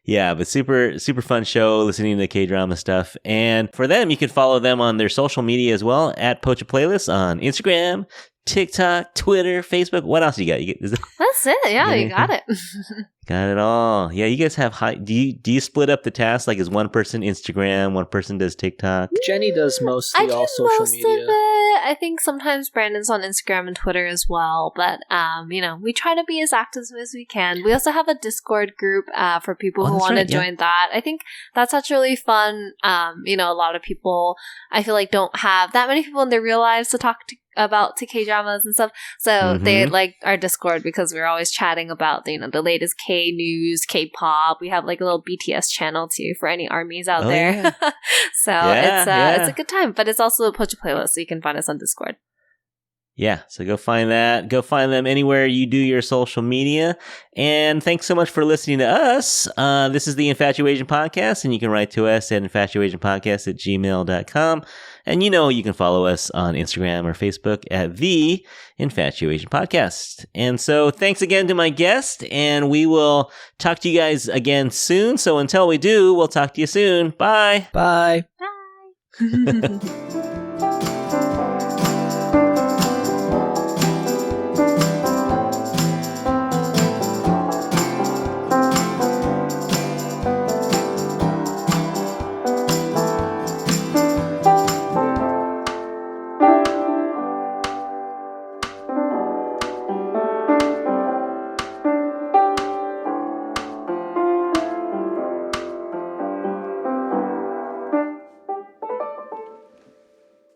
Yeah, but super, super fun show listening to K-drama stuff. And for them, you can follow them on their social media as well, at Pocha Playlist on Instagram, TikTok, Twitter, Facebook. What else you got? That's it. Yeah, you got it. Got it all. Yeah, you guys have do you split up the tasks? Like, is one person Instagram, one person does TikTok? Jenny does mostly all social media. Of it. I think sometimes Brandon's on Instagram and Twitter as well. But we try to be as active as we can. We also have a Discord group for people who want to join that. I think that's really fun. A lot of people, I feel like, don't have that many people in their real lives to talk about K-dramas and stuff, so they like our Discord because we're always chatting about the latest K news, K-pop. We have like a little BTS channel too for any armies out there. So it's a good time, but it's also a Pocha Playlist, so you can find us on Discord. Yeah, so go find that. Go find them anywhere you do your social media. And thanks so much for listening to us. This is the Infatuasian Podcast, and you can write to us at infatuasianpodcast@gmail.com. And you can follow us on Instagram or Facebook at the Infatuasian Podcast. And so thanks again to my guest, and we will talk to you guys again soon. So until we do, we'll talk to you soon. Bye. Bye. Bye.